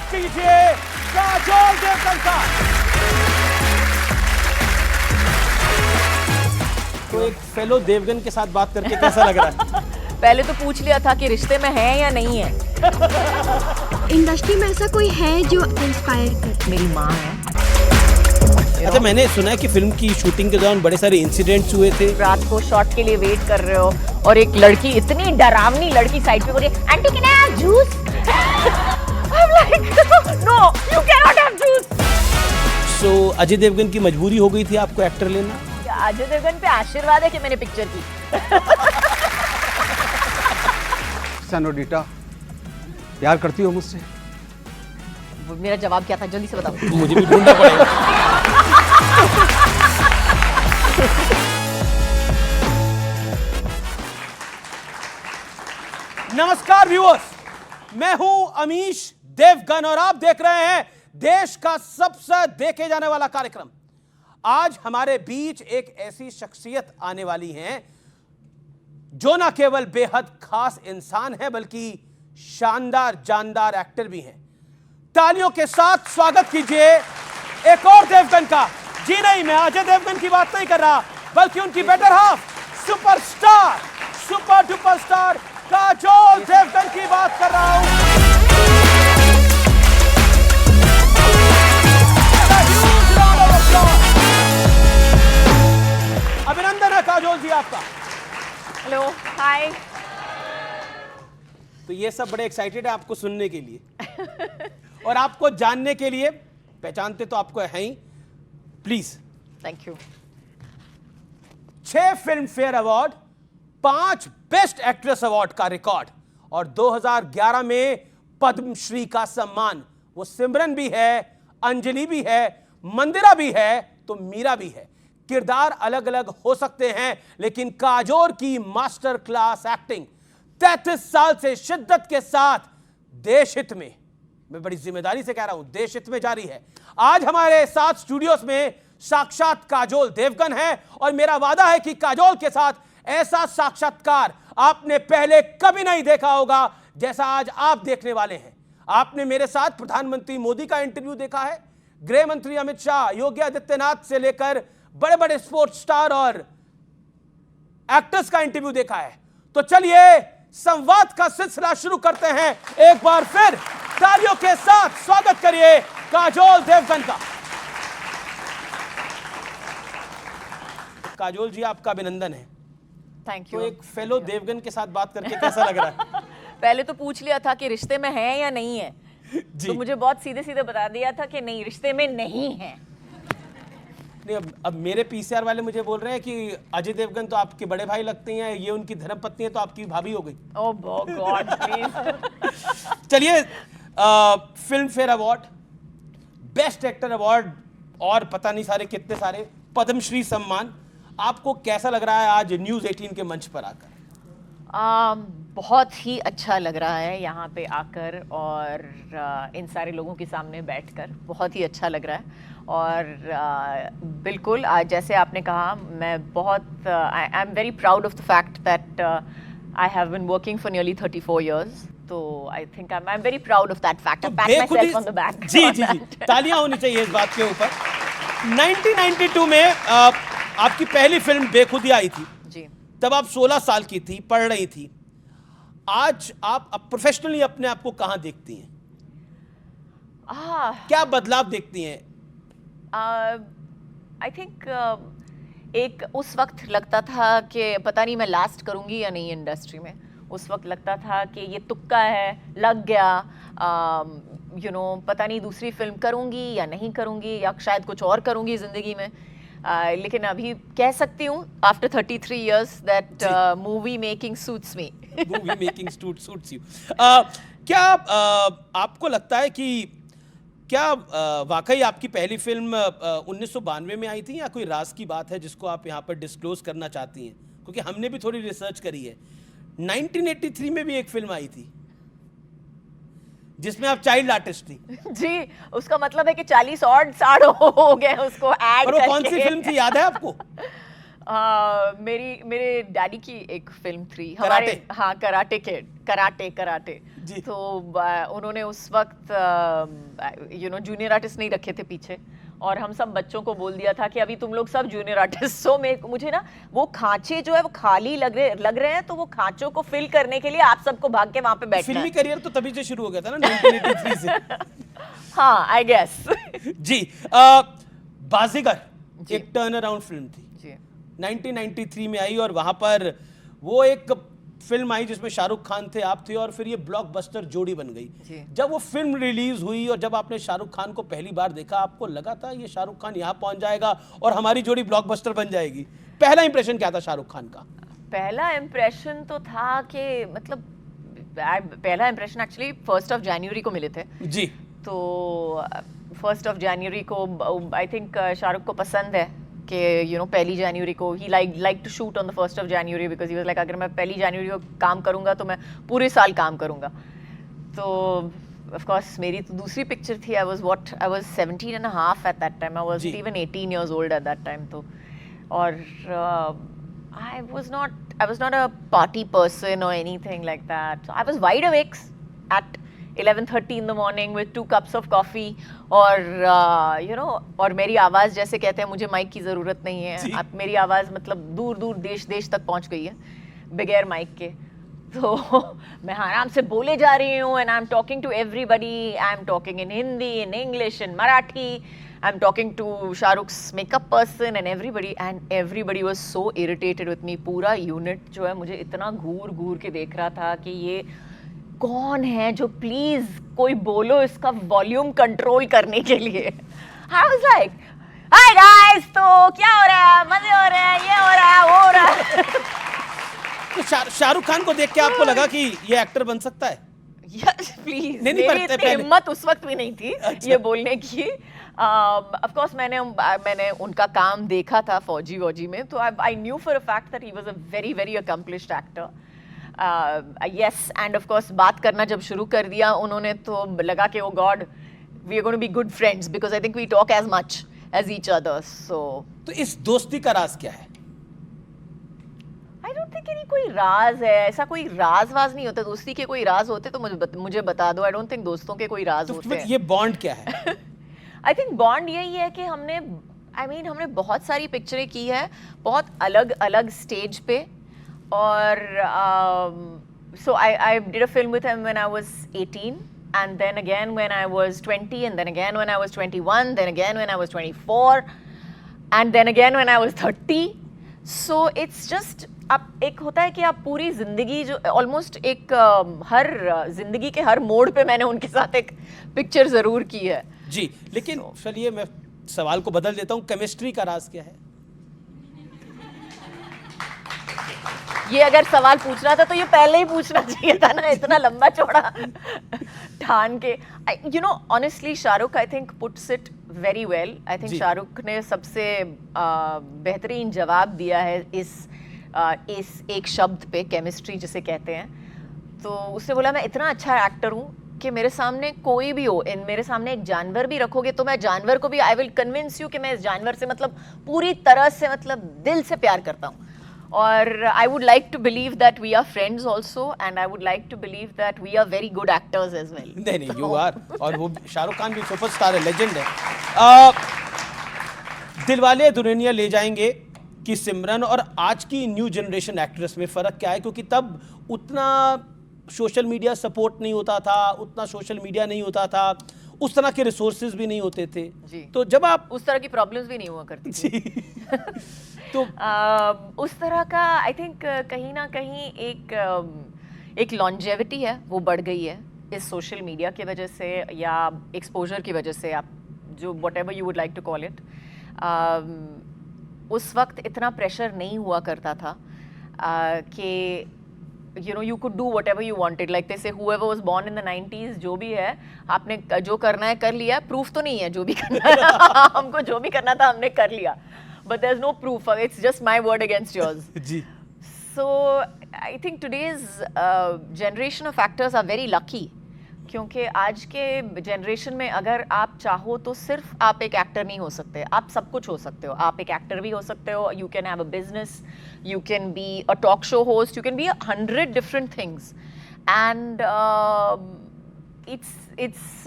कीजिए काजोल देवगन का। तो एक फेलो देवगन के साथ बात करके कैसा लग रहा है? पहले तो पूछ लिया था कि रिश्ते में है या नहीं है। इंडस्ट्री में ऐसा कोई है जो इंस्पायर कर? मेरी माँ है। अच्छा, मैंने सुना है कि फिल्म की शूटिंग के दौरान बड़े सारे इंसिडेंट्स हुए थे। रात को शॉट के लिए वेट कर रहे हो और एक लड़की, इतनी डरावनी लड़की साइड पे बोल रही है, aunty can I have juice? I'm like, no, you cannot have juice. सो अजय देवगन की मजबूरी हो गई थी आपको एक्टर लेना? अजय देवगन पे आशीर्वाद है कि मैंने पिक्चर की। सेनोरिटा, प्यार करती हो मुझसे? मेरा जवाब क्या था, जल्दी से बताओ। मुझे भी ढूंढना पड़ेगा। नमस्कार व्यूअर्स, मैं हूं अमीश देवगन और आप देख रहे हैं देश का सबसे देखे जाने वाला कार्यक्रम। आज हमारे बीच एक ऐसी शख्सियत आने वाली हैं जो न केवल बेहद खास इंसान है बल्कि शानदार जानदार एक्टर भी हैं। तालियों के साथ स्वागत कीजिए एक और देवगन का। जी नहीं, मैं अजय देवगन की बात नहीं कर रहा बल्कि उनकी better half, superstar, super duper star Kajol Devgan की बात कर रहा हूं। अभिनंदन है काजोल जी आपका। हेलो, हाय। तो ये सब बड़े एक्साइटेड है आपको सुनने के लिए और आपको जानने के लिए। पहचानते तो आपको है ही। Please. Thank you. 6 Filmfare award, 5 best actress award का रिकॉर्ड और 2011 में पद्मश्री का सम्मान। वो सिमरन भी है, अंजलि भी है, मंदिरा भी है तो मीरा भी है। किरदार अलग अलग हो सकते हैं लेकिन काजोल की मास्टर क्लास एक्टिंग 33 साल से शिद्दत के साथ देश हित में, मैं बड़ी जिम्मेदारी से कह रहा हूं, देश हित में जारी है। आज हमारे साथ स्टूडियोज में साक्षात काजोल देवगन है और मेरा वादा है कि काजोल के साथ ऐसा साक्षात्कार आपने पहले कभी नहीं देखा होगा जैसा आज आप देखने वाले हैं। आपने मेरे साथ प्रधानमंत्री मोदी का इंटरव्यू देखा है, गृह मंत्री अमित शाह, योगी आदित्यनाथ से लेकर बड़े बड़े स्पोर्ट्स स्टार और एक्टर्स का इंटरव्यू देखा है। तो चलिए संवाद का सिलसिला शुरू करते हैं। एक बार फिर तालियों के साथ स्वागत करिए काजोल देवगन का। काजोल जी, आपका अभिनंदन है। Thank you. तो एक फेलो देवगन के साथ बात करके कैसा लग रहा है? पहले तो पूछ लिया था कि रिश्ते में है या नहीं है, जी। तो मुझे बहुत सीधे सीधे बता दिया था कि नहीं, रिश्ते में नहीं है। नहीं, अब मेरे पीसीआर वाले मुझे बोल रहे हैं कि अजय देवगन तो आपके बड़े भाई लगते हैं, ये उनकी धर्मपत्नी है तो आपकी भाभी हो गई। ओह गॉड प्लीज। चलिए, film fair award, best actor award और पता नहीं सारे कितने सारे पद्मश्री सम्मान, आपको कैसा लग रहा है आज न्यूज़ 18 के मंच पर आकर? बहुत ही अच्छा लग रहा है यहाँ पे आकर और इन सारे लोगों के सामने बैठकर बहुत ही अच्छा लग रहा है। और बिल्कुल आज जैसे आपने कहा, मैं बहुत I am very proud of the fact that I have been working for nearly 34 years. तो I think I am very proud of that fact. I pat myself on the back. जी जी जी, तालियां होनी चाहिए इस बात के ऊपर। 1992 में आपकी पहली फिल्म बेखुदी आई थी। जी। तब आप 16 साल की थी, पढ़ रही थी। आज आप प्रोफेशनली अपने आप को कहां देखती हैं? क्या बदलाव देखती हैं? आई थिंक एक उस वक्त लगता था कि पता नहीं मैं लास्ट करूंगी या नहीं इंडस्ट्री में। उस वक्त लगता था कि ये तुक्का है, लग गया, पता नहीं दूसरी फिल्म करूंगी या नहीं करूंगी या शायद कुछ और करूंगी जिंदगी में। लेकिन अभी कह सकती हूँ after 33 years that movie making suits me. Movie making suits you. क्या आपको लगता है कि क्या वाकई आपकी पहली फिल्म 1992 में आई थी या कोई राज की बात है जिसको आप यहाँ पर डिस्क्लोज करना चाहती हैं? क्योंकि हमने भी थोड़ी रिसर्च करी है। 1983 में भी एक फिल्म आई थी जिसमें आप चाइल्ड आर्टिस्ट थी। जी, उसका मतलब है कि 40 और साल हो गए उसको ऐड पर वो कौन सी फिल्म थी, याद है आपको? मेरे डैडी की एक फिल्म थी हमारे, हाँ, कराटे किड, कराटे जी। तो उन्होंने उस वक्त जूनियर आर्टिस्ट नहीं रखे थे पीछे, और हम सब बच्चों को बोल दिया था कि अभी तुम लोग सब जूनियर आर्टिस्ट हो। मुझे ना वो खांचे जो है वो खाली लग रहे हैं, तो वो खांचों को फिल करने के लिए आप सबको भाग के वहां पे बैठना फिल्मी है। करियर तो तभी से शुरू हो गया था ना, 1983 से। हाँ, आई गेस। जी। बाजीगर एक टर्न अराउंड फिल्म थी, जी 1993 में आई, और वहां पर वो एक फिल्म आई जिसमें शाहरुख खान थे, आप थे, और फिर ये ब्लॉकबस्टर जोड़ी बन जी। गई। जब वो फिल्म रिलीज हुई और जब आपने शाहरुख खान को पहली बार देखा, आपको लगा था ये शाहरुख खान यहाँ पहुंच जाएगा और हमारी जोड़ी ब्लॉकबस्टर बन जाएगी? पहला इंप्रेशन क्या था शाहरुख खान का? पहला इम्प्रेशन तो था कि मतलब पहला इम्प्रेशन एक्चुअली 1 जनवरी को मिले थे। जी। तो 1 जनवरी को आई थिंक शाहरुख को पसंद है कि पहली जनवरी को ही like to shoot on the 1 January, because he was like अगर मैं पहली जनवरी को काम करूंगा तो मैं पूरे साल काम करूंगा। तो ऑफ कोर्स मेरी तो दूसरी पिक्चर थी, I was 17 and a half at that time, I was जी। Even 18 years old at that time. तो और I was not a party person or anything like that. So I was wide awake at 11:30 in the morning with 2 cups of coffee, और और मेरी आवाज़, जैसे कहते हैं मुझे माइक की ज़रूरत नहीं है, अब मेरी आवाज़ मतलब दूर दूर देश तक पहुंच गई है बगैर माइक के। तो मैं आराम से बोले जा रही हूँ, and I am talking to everybody, I am talking in Hindi, in English, in Marathi, I'm talking to Shahrukh's makeup person and everybody was so irritated with me. पूरा यूनिट जो है मुझे इतना घूर के देख रहा था कि ये कौन है जो प्लीज कोई बोलो इसका वॉल्यूम कंट्रोल करने के लिए। I was like, hi guys, तो क्या हो रहा है, मजे हो रहे हैं, ये हो रहा है, वो हो रहा है। तो शाहरुख खान को देख के आपको लगा कि ये एक्टर बन सकता है? Yes, please. नहीं, मेरी पर इतनी पहले- हिम्मत उस वक्त भी नहीं थी अच्छा। ये बोलने की। Of course मैंने उनका काम देखा था फौजी में, तो I knew for a fact that he was a very very accomplished actor. Yes, and of course बात करना जब शुरू कर दिया उन्होंने, तो लगा कि oh God, we are going to be good friends because I think we talk as much as each other. So तो इस दोस्ती का राज क्या है? I don't think कोई राज है, ऐसा कोई राज वाज नहीं होता। दोस्ती के कोई राज होते तो मुझे बता दो। I don't think दोस्तों के कोई राज तो होते फिर हैं। ये बॉन्ड क्या है? आई थिंक बॉन्ड यही है कि हमने हमने बहुत सारी पिक्चरें की है, बहुत अलग अलग स्टेज पे, और so I did a film with him when I was 18, and then again when I was 20, and then again when I was 21, then again when I was 24, and then again when I was 30. So it's just आप एक होता है कि आप पूरी जिंदगी जो almost एक हर जिंदगी के हर मोड़ पे मैंने उनके साथ एक पिक्चर जरूर की है। जी, लेकिन चलिए मैं सवाल को बदल देता हूँ, केमिस्ट्री का राज क्या है? ये अगर सवाल पूछना था तो ये पहले ही पूछना चाहिए था ना, इतना लंबा चौड़ा ठान के। Honestly Shahrukh I think puts it very well. I think Shahrukh ने सबसे बेहतरीन जवाब दिया है इस एक शब्द पे, केमिस्ट्री जिसे कहते हैं। तो उसने बोला मैं इतना अच्छा एक्टर हूँ कि मेरे सामने कोई भी हो, मेरे सामने एक जानवर भी रखोगे तो मैं जानवर को भी, आई विल कन्विंस यू कि मैं इस जानवर से मतलब पूरी तरह से मतलब दिल से प्यार करता हूँ। और I would like to believe that we are friends also, and I would like to believe that we are very good actors as well. नहीं, यू आर। और वो शाहरुख खान भी सुपरस्टार है, लेजेंड है। दिलवाले दुल्हनिया ले जाएंगे कि सिमरन और आज की न्यू जनरेशन एक्ट्रेस में फ़र्क क्या है? क्योंकि तब उतना सोशल मीडिया सपोर्ट नहीं होता था, उतना सोशल मीडिया नहीं होता था, उस तरह के रिसोर्सेज भी नहीं होते थे जी। तो जब आप उस तरह की प्रॉब्लम्स भी नहीं हुआ करती थी। जी तो उस तरह का आई थिंक कहीं ना कहीं एक लॉन्जेविटी है वो बढ़ गई है इस सोशल मीडिया की वजह से या एक्सपोजर की वजह से, आप जो whatever you would like to call it. उस वक्त इतना प्रेशर नहीं हुआ करता था कि you could do whatever you wanted, like they say whoever was born in the 90s, जो भी है आपने जो करना है कर लिया, प्रूफ तो नहीं है जो भी करना है हमको जो भी करना था हमने कर लिया, but there's no proof, it's just my word against yours. Ji So I think today's generation of actors are very lucky क्योंकि आज के जनरेशन में अगर आप चाहो तो सिर्फ आप एक एक्टर नहीं हो सकते, आप सब कुछ हो सकते हो। आप एक एक्टर भी हो सकते हो, you can have a business, you can be a talk show host, you can be 100 different things and it's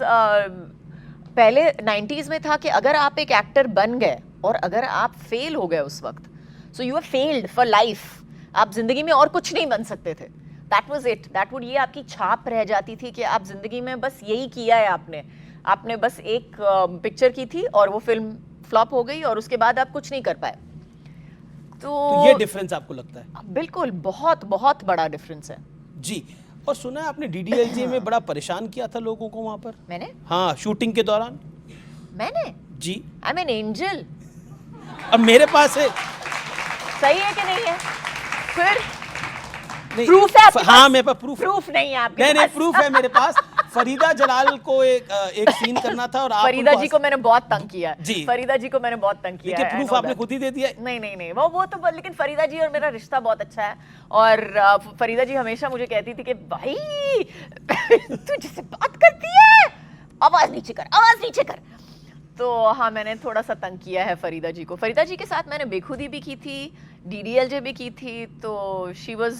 पहले 90s में था कि अगर आप एक एक्टर बन गए और अगर आप फेल हो गए उस वक्त, so you are failed for life, आप जिंदगी में और कुछ नहीं बन सकते थे। That was it, that would, ये आपकी छाप रह जाती थी कि आप जिंदगी में बस यही किया है आपने बस एक पिक्चर की थी और वो फिल्म फ्लॉप हो गई और उसके बाद आप कुछ नहीं कर पाए। तो ये डिफरेंस आपको लगता है? बिल्कुल, बहुत बहुत बड़ा डिफरेंस है जी। और सुना है आपने DDLJ में बड़ा परेशान किया था लोगों को वहां पर? मैंने? हाँ, शूटिंग के दौरान। मैंने? जी। I am an angel. अब मेरे पास है। सही है कि नहीं है? फिर नहीं, प्रूफ है आपके हाँ पास? मेरे पास प्रूफ नहीं है आपके नहीं पास? प्रूफ है मेरे पास। फरीदा जलाल को एक सीन करना था और आप फरीदा जी को मैंने बहुत तंग किया है। जी। फरीदा जी को मैंने बहुत तंग किया है। प्रूफ आपने खुद ही दे दिया। नहीं वो तो, लेकिन फरीदा जी और मेरा रिश्ता बहुत अच्छा है और फरीदा जी हमेशा मुझे कहती थी कि भाई तू जिससे बात करती है आवाज नीचे कर। तो हाँ, मैंने थोड़ा सा तंग किया है फरीदा जी को। फरीदा जी के साथ मैंने बेखुदी भी की थी, DDLJ भी की थी, तो शी वाज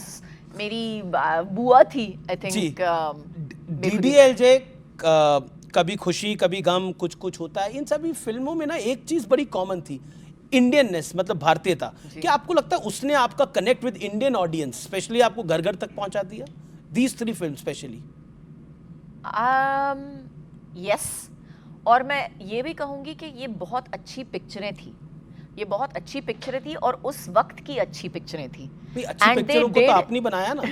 मेरी बुआ थी आई थिंक। DDLJ कभी खुशी कभी गम कुछ कुछ होता है, इन सभी फिल्मों में ना एक चीज बड़ी कॉमन थी, इंडियननेस, मतलब भारतीयता। क्या आपको लगता है उसने आपका connect with Indian audience specially आपको घर घर तक पहुंचा दिया? These 3 film specially. यस, और मैं ये भी कहूंगी कि ये बहुत अच्छी पिक्चरें थी, ये बहुत अच्छी पिक्चरें थी और उस वक्त की अच्छी पिक्चरें थी। अच्छी पिक्चरों को तो आपने बनाया ना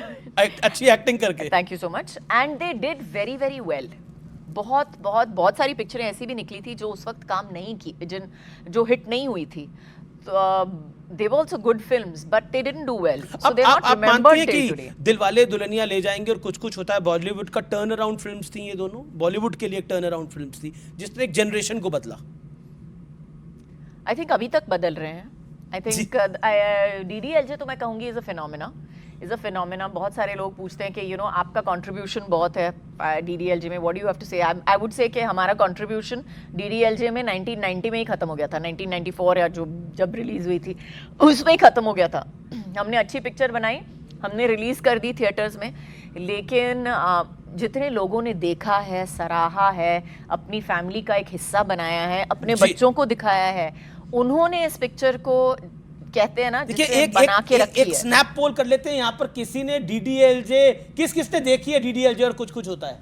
अच्छी एक्टिंग करके। Thank you so much. And they did very very well. बहुत सारी पिक्चरें ऐसी भी निकली थी जो उस वक्त काम नहीं की, जो हिट नहीं हुई थी। they were also good films but they didn't do well, so they're not remembered till today. Dilwale Dulhania ले जाएंगे और कुछ कुछ होता है, बॉलीवुड का टर्न अराउंड फिल्म्स थी ये दोनों, बॉलीवुड के लिए एक टर्न अराउंड फिल्म्स थी जिसने एक जनरेशन को बदला। आई थिंक अभी तक बदल रहे हैं। आई थिंक DDLJ तो मैं कहूँगी इज अ फिनोमेना। बहुत सारे लोग पूछते हैं कि यू नो आपका कंट्रीब्यूशन बहुत है DDLJ में, what do you have to say? I would से कि हमारा कंट्रीब्यूशन DDLJ में 1990 में ही खत्म हो गया था, 1994 या जब रिलीज हुई थी उसमें ही खत्म हो गया था। हमने अच्छी पिक्चर बनाई, हमने रिलीज कर दी थिएटर्स में, लेकिन जितने लोगों ने देखा है, सराहा है, अपनी फैमिली का एक हिस्सा बनाया है, अपने बच्चों को दिखाया है, उन्होंने इस पिक्चर को कहते हैं ना जिसे बना के रखी है। एक स्नैप पोल कर लेते हैं यहाँ पर, किसी ने DDLJ, किसने देखी है DDLJ और कुछ कुछ होता है?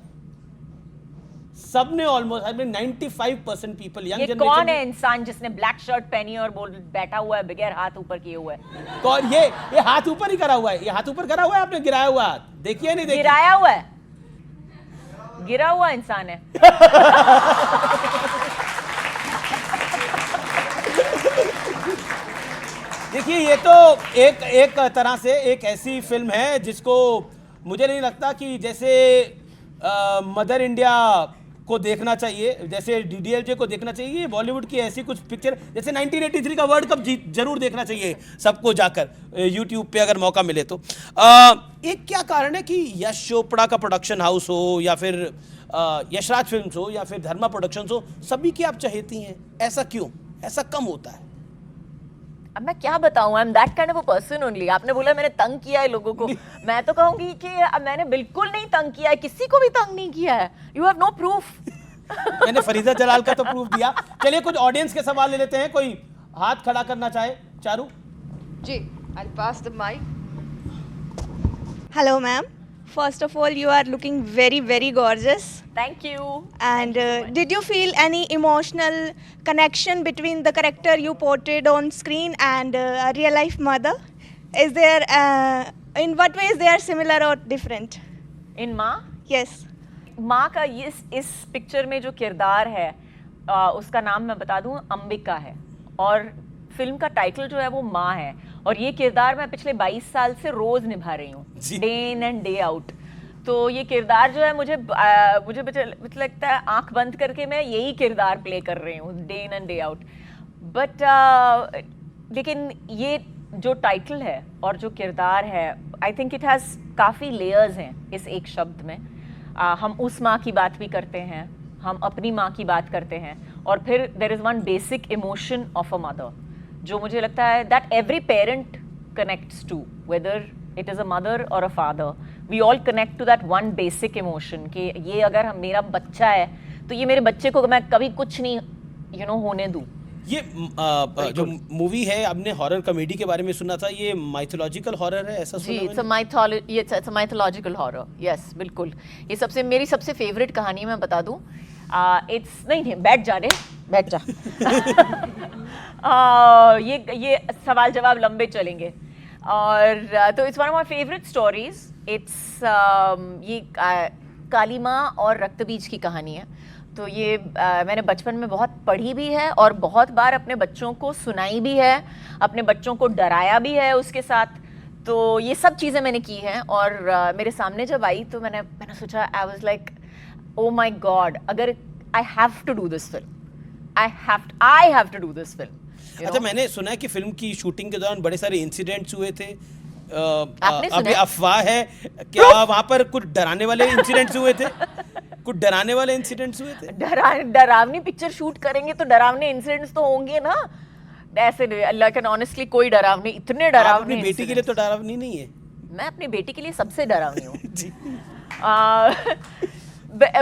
सबने ऑलमोस्ट, 95% पीपल यंग जनरेशन। कौन है इंसान जिसने ब्लैक शर्ट पहनी है और बैठा हुआ है बगैर हाथ ऊपर किए हुए है? कौन? ये हाथ ऊपर ही करा हुआ है, ये हाथ ऊपर करा हुआ है, आपने गिराया हुआ हाथ देखिए नहीं देखिए? गिराया हुआ है, गिरा हुआ इंसान है। देखिए ये तो एक तरह से एक ऐसी फिल्म है जिसको मुझे नहीं लगता कि जैसे मदर इंडिया को देखना चाहिए, जैसे DDLJ को देखना चाहिए, बॉलीवुड की ऐसी कुछ पिक्चर जैसे 1983 का वर्ल्ड कप जरूर देखना चाहिए सबको जाकर YouTube पे अगर मौका मिले तो। एक क्या कारण है कि यश चोपड़ा का प्रोडक्शन हाउस हो या फिर यशराज फिल्म्स हो या फिर धर्मा प्रोडक्शंस हो, सभी की आप चहेती हैं, ऐसा क्यों? ऐसा कम होता है? अब मैं क्या बताऊं, I am that kind of a person only. आपने बोला मैंने तंग किया है लोगों को, मैं तो कहूंगी कि मैंने बिल्कुल नहीं तंग किया है, किसी को भी तंग नहीं किया है। You have no proof. मैंने फरीदा जलाल का तो प्रूफ दिया। चलिए कुछ ऑडियंस के सवाल ले लेते हैं, कोई हाथ खड़ा करना चाहे? चारू जी, I'll pass the mic. Hello, ma'am. First of all, you are looking very, very gorgeous. Thank you. And did you feel any emotional connection between the character you portrayed on screen and a real life mother? Is there, in what ways they are similar or different? In माँ? Yes. माँ का इस picture में जो किरदार है उसका नाम मैं बता दूं, अंबिका है, और फिल्म का टाइटल जो है वो माँ है, और ये किरदार मैं पिछले 22 साल से रोज निभा रही हूँ, day in and day out. तो ये किरदार जो है मुझे लगता है आंख बंद करके मैं यही किरदार प्ले कर रही हूँ day in and day out. But लेकिन ये जो टाइटल है और जो किरदार है, आई थिंक इट हैज़ काफ़ी लेयर्स हैं इस एक शब्द में। हम उस माँ की बात भी करते हैं, हम अपनी माँ की बात करते हैं, और फिर there is one basic emotion of a mother जो मुझे लगता है that every parent connects to, whether it is a mother और a father, we all connect to that one basic emotion कि ये अगर मेरा बच्चा है तो ये मेरे बच्चे को मैं कभी कुछ नहीं होने दूँ। ये जो मूवी है, आपने हॉरर कॉमेडी के बारे में सुना था, ये माइथोलॉजिकल हॉरर है ऐसा जी, सुना it's a mythological horror, yes बिल्कुल। ये मेरी सबसे फेवरेट कहानी मैं बता दूं, इट्स नहीं बैठ जा ये सवाल जवाब लंबे चलेंगे, और तो it's one of my favourite stories. It's ये काली माँ और रक्तबीज की कहानी है। तो ये मैंने बचपन में बहुत पढ़ी भी है और बहुत बार अपने बच्चों को सुनाई भी है, अपने बच्चों को डराया भी है उसके साथ। तो ये सब चीज़ें मैंने की हैं, और मेरे सामने जब आई तो मैंने सोचा, I was like oh my God, अगर I have to do this film, I have to do this film. अच्छा, मैंने सुना है कि फिल्म की शूटिंग के दौरान बड़े सारे इंसिडेंट्स हुए थे। आपने सुना अभी है? अफवाह है क्या वहाँ पर कुछ डराने वाले इंसिडेंट्स हुए थे? कुछ डराने वाले इंसिडेंट्स हुए थे? डरावनी पिक्चर शूट करेंगे तो डरावने इंसिडेंट्स तो होंगे ना, ऐसे नहीं। अल्लाह कैन ऑनेस्टली कोई डरावनी, इतने आप डरावने अपनी बेटी के लिए तो डरावनी नहीं है। मैं अपनी बेटी के लिए सबसे डरावनी हूँ। जी।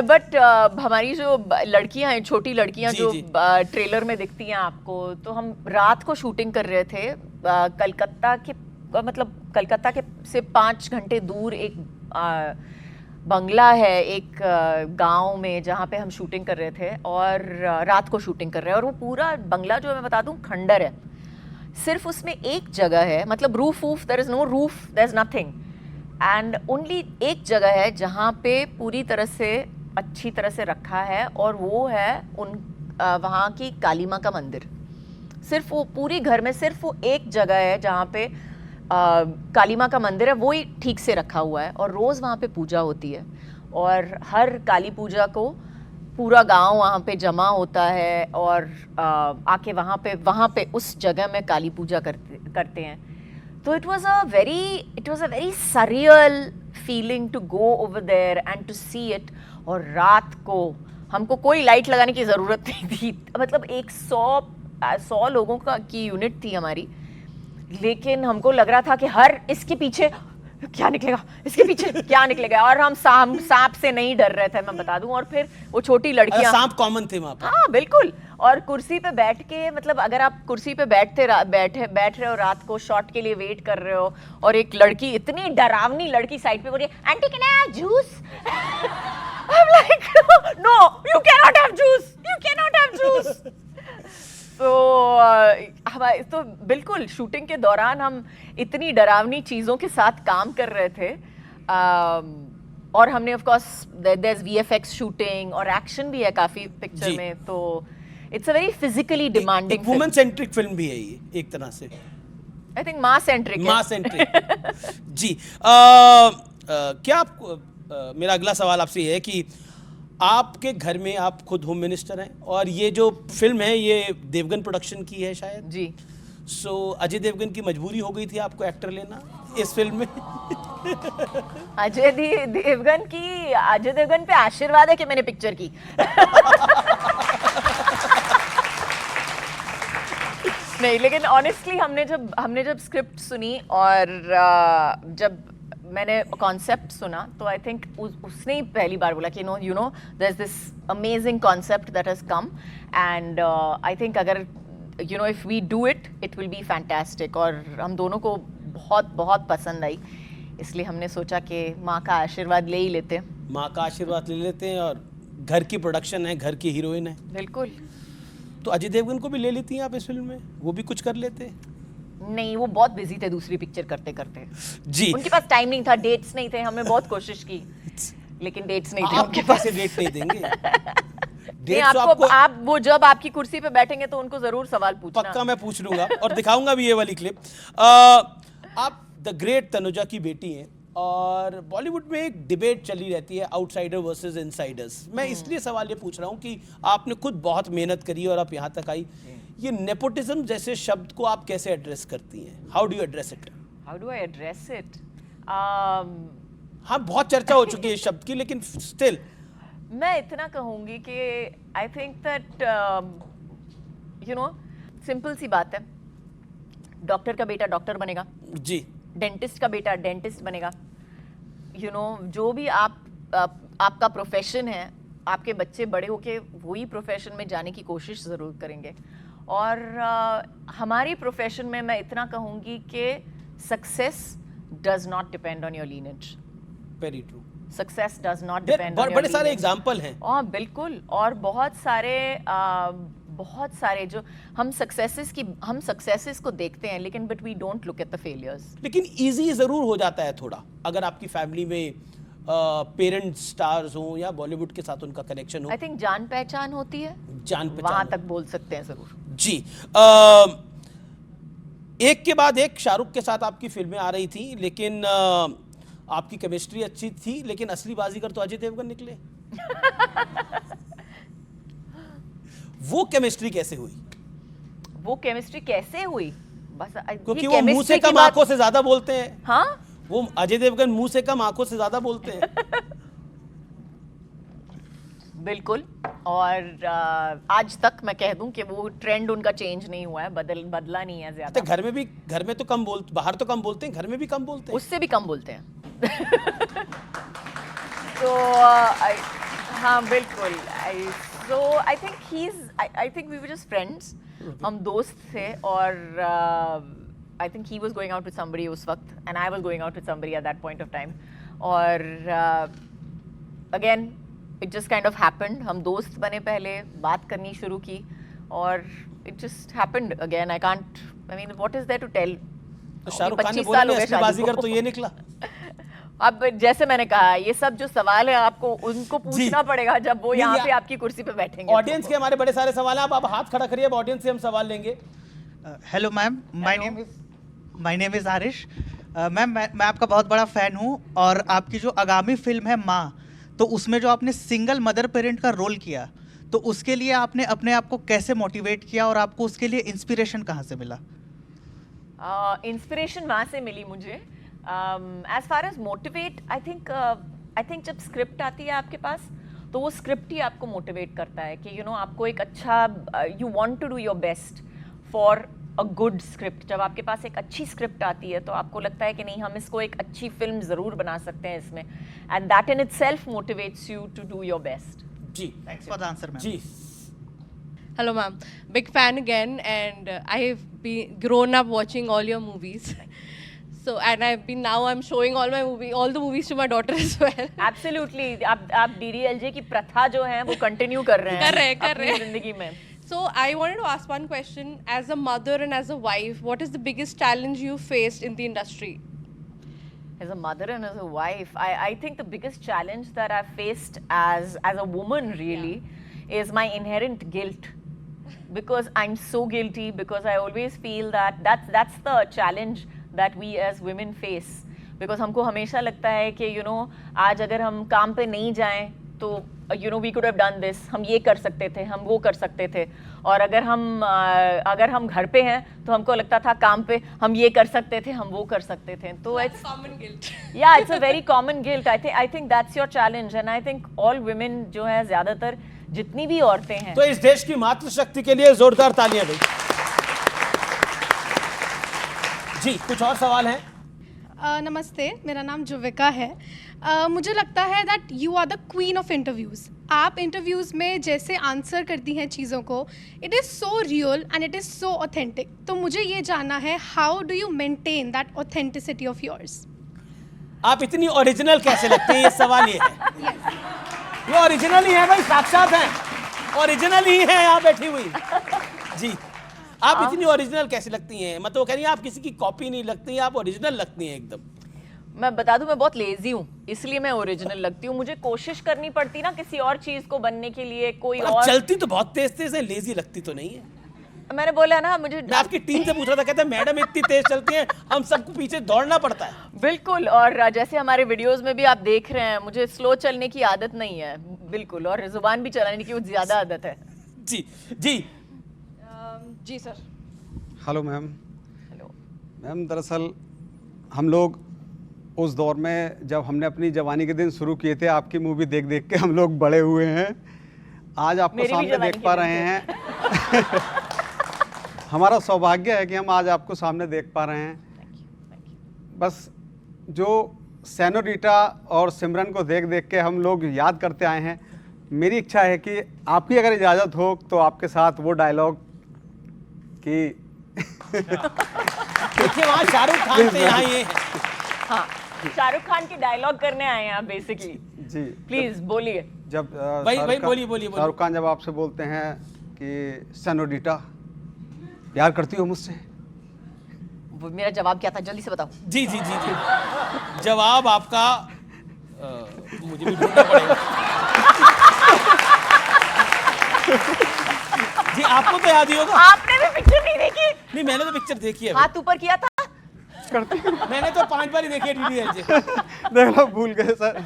बट हमारी जो लड़कियां हैं, छोटी लड़कियां जी, जो जी। ट्रेलर में दिखती हैं आपको, तो हम रात को शूटिंग कर रहे थे कलकत्ता के, मतलब कलकत्ता के से 5 घंटे दूर एक बंगला है, एक गांव में, जहाँ पे हम शूटिंग कर रहे थे, और रात को शूटिंग कर रहे हैं। और वो पूरा बंगला जो है, मैं बता दूं, खंडर है। सिर्फ उसमें एक जगह है, मतलब roof, there is no roof, there is nothing, and only एक जगह है जहाँ पे पूरी तरह से अच्छी तरह से रखा है, और वो है वहाँ की काली माँ का मंदिर। सिर्फ वो पूरी घर में सिर्फ वो एक जगह है जहाँ पे काली माँ का मंदिर है, वो ही ठीक से रखा हुआ है, और रोज़ वहाँ पे पूजा होती है। और हर काली पूजा को पूरा गांव वहाँ पे जमा होता है, और आके वहाँ पे उस जगह में काली पूजा करते हैं। तो it was a very surreal feeling to go over there and to see it. और रात को हमको कोई लाइट लगाने की ज़रूरत नहीं थी, मतलब 100 लोगों की यूनिट थी हमारी, लेकिन हमको लग रहा था कि हर इसके पीछे क्या निकलेगा, इसके पीछे क्या निकलेगा, और हम सांप से नहीं डर रहे थे, मैं बता दूं। और फिर वो छोटी लड़कियां, सांप कॉमन थे वहाँ पर। हाँ बिल्कुल। और कुर्सी पे बैठ के, मतलब अगर आप कुर्सी पे बैठ रहे हो रात को, शॉट के लिए वेट कर रहे हो, और एक लड़की, इतनी डरावनी लड़की साइड पे बोल रही है, aunty can I have juice? I am like no, you can not have juice, you can not have juice. तो बिल्कुल शूटिंग के दौरान हम इतनी डरावनी चीज़ों के साथ काम कर रहे थे। और हमने of course there is VFX shooting, और एक्शन भी है काफ़ी पिक्चर जी। में, तो it's a very physically demanding woman centric film भी है ये एक तरह से। आई थिंक मास सेंट्रिक है। मास सेंट्रिक। जी। क्या आप मेरा अगला सवाल आपसे ये है कि आपके घर में आप खुद होम मिनिस्टर हैं, और ये जो फिल्म है ये देवगन प्रोडक्शन की है शायद। जी। सो अजय देवगन की मजबूरी हो गई थी आपको एक्टर लेना इस फिल्म में? अजय देवगन पे आशीर्वाद है कि मैंने पिक्चर की। नहीं, लेकिन ऑनेस्टली हमने जब स्क्रिप्ट सुनी, और जब मैंने कॉन्सेप्ट सुना, तो आई थिंक उसने ही पहली बार बोला कि you know there is this amazing concept that has come, and I think अगर if we do it will be fantastic. और हम दोनों को बहुत बहुत पसंद आई, इसलिए हमने सोचा कि माँ का आशीर्वाद ले ही लेते हैं। माँ का आशीर्वाद ले लेते हैं, और घर की प्रोडक्शन है, घर की हीरोइन है। बिल्कुल। तो अजय देवगन को भी ले लेती हैं आप इस फिल्म में, वो भी कुछ कर लेते? नहीं, वो बहुत बिजी थे दूसरी पिक्चर करते करते। जी। उनके पास टाइम नहीं था, डेट्स नहीं थे। हमने बहुत कोशिश की, लेकिन डेट्स नहीं थे आपके उनके पास पास। डेट नहीं देंगे? नहीं, डेट तो आपको आप वो जब आपकी कुर्सी पे बैठेंगे तो उनको जरूर सवाल पूछना। पक्का मैं पूछ लूंगा, और दिखाऊंगा भी ये वाली क्लिप। आप द ग्रेट तनुजा की बेटी हैं, और बॉलीवुड में एक डिबेट चली रहती है, आउटसाइडर वर्सेस इनसाइडर्स। मैं इसलिए सवाल ये पूछ रहा हूँ कि आपने खुद बहुत मेहनत करी और आप यहाँ तक आई, ये नेपोटिज्म जैसे शब्द को आप कैसे एड्रेस करती हैं? How do you address it? How do I address it? हाँ, बहुत चर्चा हो चुकी है इस शब्द की, लेकिन स्टिल मैं इतना कहूंगी कि I think that you know simple सी बात है, डॉक्टर का बेटा डॉक्टर बनेगा, जी, डेंटिस्ट का बेटा डेंटिस्ट बनेगा, यू नो जो भी आपका प्रोफेशन है, आपके बच्चे बड़े होके वही प्रोफेशन में जाने की कोशिश ज़रूर करेंगे। और हमारी प्रोफेशन में मैं इतना कहूँगी कि success does not depend on your lineage. Very true. Success does not depend on बड़े सारे एग्जाम्पल हैं। और बिल्कुल, और बहुत सारे जो हम सक्सेसेस को देखते हैं, लेकिन but we don't look at the failures. लेकिन इजी जरूर हो जाता है थोड़ा, अगर आपकी फैमिली में पेरेंट्स स्टार्स हों या बॉलीवुड के साथ उनका कनेक्शन हो। आई थिंक जान पहचान होती है, जान वहां पहचान तक बोल सकते हैं जरूर। जी। एक के बाद एक शाहरुख के साथ आपकी फिल्में आ रही थी, लेकिन आपकी केमिस्ट्री अच्छी थी, लेकिन असली बाजीगर तो अजय देवगन निकले। वो केमिस्ट्री कैसे हुई? वो केमिस्ट्री कैसे हुई? बस क्योंकि वो मुंह से कम आंखों से ज्यादा बोलते हैं। हाँ, वो अजय देवगन मुंह से कम आंखों से ज्यादा बोलते हैं। बिल्कुल। और आज तक मैं कह दूं कि वो ट्रेंड उनका चेंज नहीं हुआ है, बदला नहीं है ज्यादा। तो घर में तो कम बोलते, बाहर तो कम बोलते हैं, घर में भी कम बोलते हैं। उससे भी कम बोलते हैं। तो हाँ बिल्कुल। So I think we were just friends. हम दोस्त थे, और I think he was going out with somebody उस वक्त, and I was going out with somebody at that point of time. और again it just kind of happened. हम दोस्त बने, पहले बात करनी शुरू की, और it just happened again. I mean, what is there to tell? तो शाहरुख खान ने बोला नहीं असली बाजीगर तो ये निकला। अब जैसे मैंने कहा, ये सब जो सवाल है आपको उनको पूछना पड़ेगा जब वो यहाँ पे आपकी कुर्सी पे बैठेंगे। ऑडियंस के हमारे बड़े सारे सवाल हैं, आप हाथ खड़ा करिए, अब ऑडियंस से हम सवाल लेंगे। Hello ma'am, my name is Aarish. Ma'am मैं आपका बहुत बड़ा फैन हूँ, और आपकी जो आगामी फिल्म है माँ, तो उसमें जो आपने सिंगल मदर पेरेंट का रोल किया, तो उसके लिए आपने अपने आप को कैसे मोटिवेट किया, और आपको उसके लिए इंस्पिरेशन कहाँ से मिला? इंस्पिरेशन वहाँ से मिली मुझे। As far as motivate, I think जब स्क्रिप्ट आती है आपके पास, तो वो स्क्रिप्ट ही आपको मोटिवेट करता है कि आपको एक अच्छा, you want to do your best for a good script. जब आपके पास एक अच्छी स्क्रिप्ट आती है, तो आपको लगता है कि नहीं, हम इसको एक अच्छी फिल्म ज़रूर बना सकते हैं इसमें, and that in itself motivates you to do your best. जी, thanks for the answer ma'am. जी। Hello, ma'am. Big fan again, and I have been grown up watching all your movies. So, and I'm showing all the movies to my daughter as well. Absolutely. आप DDLJ की प्रथा जो है वो continue कर रहे हैं अपनी जिंदगी में। So, I wanted to ask one question. As a mother and as a wife, what is the biggest challenge you faced in the industry? As a mother and as a wife, I think the biggest challenge that I've faced as a woman really is my inherent guilt. Because I'm so guilty, because I always feel that that's the challenge that we as women face. Because हमको हमेशा लगता है कि आज अगर हम काम पे नहीं जाएं तो we could have done this, हम ये कर सकते थे, हम वो कर सकते थे, और अगर हम घर पे हैं तो हमको लगता था काम पे हम ये कर सकते थे, हम वो कर सकते थे। तो It's a common guilt. Yeah, it's a very common guilt. I think that's your challenge, and I think all women जो है, ज़्यादातर जितनी भी औरतें हैं। तो इस देश की मातृशक्ति के लिए जोरदार तालियां भाई। जी, कुछ और सवाल हैं? नमस्ते, मेरा नाम जुविका है। मुझे लगता है that you are the queen of interviews. आप इंटरव्यूज़ में जैसे आंसर करती हैं चीज़ों को, it is so real and it is so authentic. तो मुझे ये जानना है, how do you maintain that authenticity of yours? आप इतनी ओरिजिनल कैसे लगती हैं, ये सवाल ये है। ये ओरिजिनल ही है भाई, साक्षात हैं, ओरिजिनल ही है यहाँ बैठी हुई। जी, आप इतनी ओरिजिनल कैसे लगती हैं? मतलब वो कह रही हैं आप किसी की कॉपी नहीं लगती, आप ओरिजिनल लगती हैं एकदम। मैं बता दूं, मैं बहुत लेजी हूँ, इसलिए मैं ओरिजिनल लगती हूँ। मुझे कोशिश करनी पड़ती ना किसी और चीज को बनने के लिए, कोई और। चलती तो बहुत तेज तेज है, लेजी लगती तो नहीं है। मैंने बोला ना, मुझे मैं आपकी टीम से पूछ रहा था, कहते हैं मैडम इतनी तेज चलती हैं, हम सबको पीछे दौड़ना पड़ता है। बिल्कुल, और जैसे हमारे वीडियोस में भी आप देख रहे हैं, मुझे स्लो चलने की आदत नहीं है बिल्कुल, और जुबान भी चलाने की ज्यादा आदत है। जी जी जी sir. Hello ma'am. Hello ma'am, दरअसल हम लोग उस दौर में जब हमने अपनी जवानी के दिन शुरू किए थे, आपकी मूवी देख देख के हम लोग बड़े हुए हैं। आज आपको मेरी भी सामने जवानी देख के पा दिन रहे थे। हैं। हमारा सौभाग्य है कि हम आज आपको सामने देख पा रहे हैं। बस जो सेनोरिटा और सिमरन को देख देख के हम लोग याद करते आए हैं। मेरी इच्छा है कि आपकी अगर इजाज़त हो तो आपके साथ वो डायलॉग कि देखिए वहाँ शाहरुख खान थे, यहाँ ये हैं। हाँ, शाहरुख खान की डायलॉग करने आए हैं आप बेसिकली। जी प्लीज बोलिए। जब भाई शाहरुख खान- बोलिए। शाहरुख खान जब आपसे बोलते हैं कि सेनोरिटा प्यार करती हो मुझसे, वो मेरा जवाब क्या था, जल्दी से बताओ। जी जवाब आपका मुझे भी ढूंढना पड़ेगा। जी आपको तो याद ही होगा। आपने भी पिक्चर नहीं देखी? नहीं, मैंने तो पिक्चर देखी है। हाथ ऊपर किया था। मैंने तो 5 बार ही देखी है डीडीएलजे। देख लो भूल गए सर।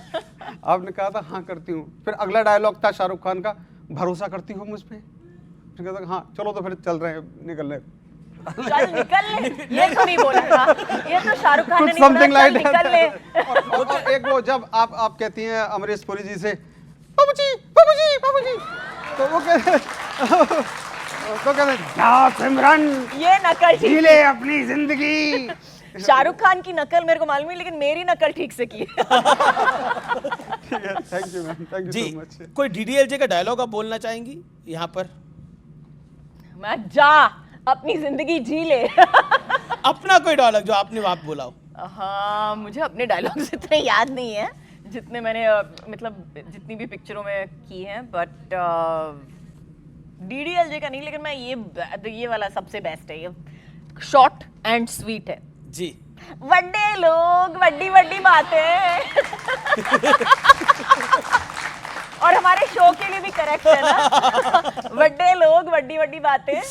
आपने कहा था हाँ करती हूँ। फिर अगला डायलॉग था शाहरुख खान का, भरोसा करती हो मुझ पे? फिर कहता हाँ चलो तो फिर चल रहे हैं, निकल रहे। चल निकल ले, ये तो नहीं बोला था। ये तो शाहरुख खान ने नहीं समथिंग बोला, लाइक चल निकल ले। और एक वो जब आप कहती हैं अमरीश पुरी जी से बाबूजी, तो वो कहते हैं जा सिमरन ये नकल जी ठीक। ले अपनी जिंदगी। शाहरुख खान की नकल मेरे को मालूम है, लेकिन मेरी नकल ठीक से की। Thank you ma'am, thank you जी सो मच। कोई डीडीएलजे का डायलॉग आप बोलना चाहेंगी यहाँ पर? मैं जा अपनी जिंदगी जी ले। अपना कोई डायलॉग जो आपने आप बोला हो। हाँ, मुझे अपने डायलॉग्स इतने याद नहीं है जितने मैंने मतलब जितनी भी पिक्चरों में की हैं, बट डीडीएलजे का नहीं, लेकिन मैं ये वाला सबसे बेस्ट है। ये शॉर्ट एंड स्वीट है। जी वड्डे लोग वड्डी वड्डी बातें। और हमारे शो के लिए भी करेक्ट है ना, वड्डे लोग वड्डी वड्डी बातें।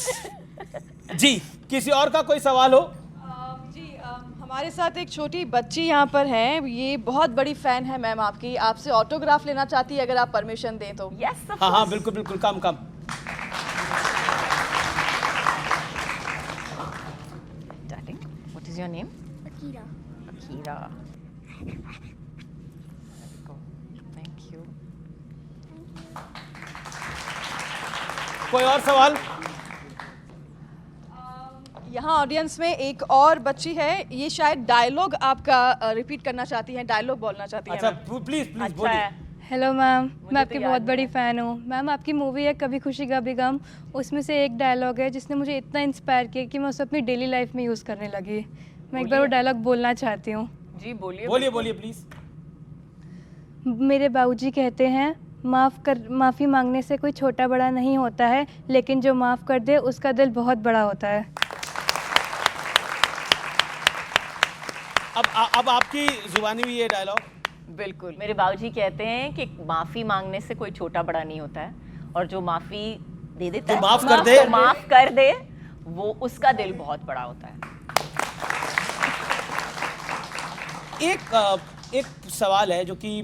जी किसी और का कोई सवाल हो? हमारे साथ एक छोटी बच्ची यहाँ पर है, ये बहुत बड़ी फैन है मैम आपकी, आपसे ऑटोग्राफ लेना चाहती है अगर आप परमिशन दें तो। यस हाँ बिल्कुल come darling, what is your name? Akira. Thank you. कोई और सवाल? यहाँ ऑडियंस में एक और बच्ची है, ये शायद डायलॉग आपका रिपीट करना चाहती हैं, डायलॉग बोलना चाहती हैं। अच्छा मैम। प्लीज अच्छा बोलिए। है। हेलो मैम, मुझे मैं तो आपकी याद बहुत नहीं बड़ी है। फ़ैन हूँ। मैम आपकी मूवी है कभी खुशी कभी गम, उसमें से एक डायलॉग है जिसने मुझे इतना इंस्पायर किया कि मैं उसे अपनी डेली लाइफ में यूज़ करने लगी। मैं एक बार वो डायलॉग बोलना चाहती हूँ। जी बोलिए। बोलिए प्लीज। मेरे बाबूजी कहते हैं माफ़ी मांगने से कोई छोटा बड़ा नहीं होता है, लेकिन जो माफ़ कर दे उसका दिल बहुत बड़ा होता है। अब आपकी जुबानी भी ये डायलॉग। बिल्कुल, मेरे बाबूजी कहते हैं कि माफी मांगने से कोई छोटा बड़ा नहीं होता है, और जो माफी दे देता है, माफ कर दे, तो माफ कर दे, वो उसका दिल बहुत बड़ा होता है। एक सवाल है जो कि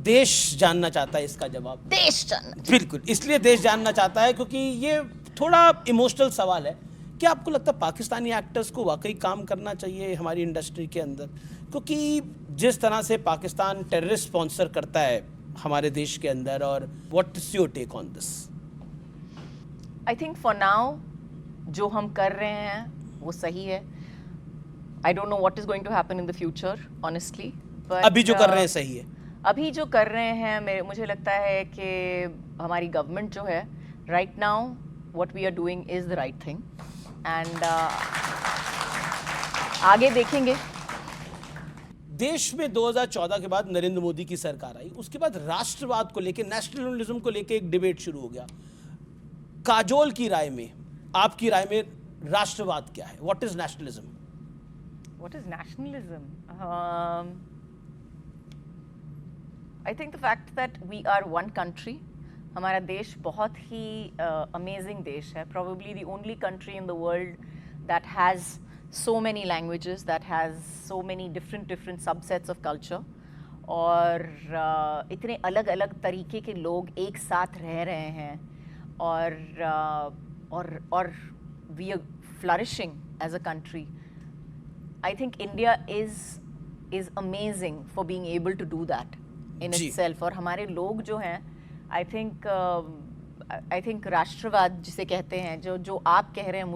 देश जानना चाहता है इसका जवाब। देश जानना। बिल्कुल, इसलिए देश जानना चाहता है क्योंकि ये थोड़ा इमोशनल सवाल है। क्या आपको लगता है पाकिस्तानी एक्टर्स को वाकई काम करना चाहिए हमारी इंडस्ट्री के अंदर? क्योंकि जिस तरह से पाकिस्तान टेररिस्ट स्पॉन्सर करता है हमारे देश के अंदर, और what is your take on this? I think for now जो हम कर रहे हैं वो सही है। I don't know what is going to happen in the future honestly, but अभी जो कर रहे हैं सही है। अभी जो कर रहे हैं मुझे लगता है कि हमारी गवर्नमेंट जो है right now what we are doing is the right thing, and आगे देखेंगे। देश में 2014 के बाद नरेंद्र मोदी की सरकार आई, उसके बाद राष्ट्रवाद को लेकर, नेशनलिज्म को लेकर एक डिबेट शुरू हो गया। काजोल की राय में, आपकी राय में राष्ट्रवाद क्या है? What is nationalism? What is nationalism? I think the fact that we are one country. हमारा देश बहुत ही amazing देश है. Probably the only country in the world that has so many languages, that has so many different subsets of culture. और इतने अलग अलग तरीके के लोग एक साथ रह रहे हैं, और we are flourishing as a country. I think India is is amazing for being able to do that in ji. itself. और हमारे लोग जो हैं, I think राष्ट्रवाद जिसे कहते हैं, जो आप कह रहे हैं,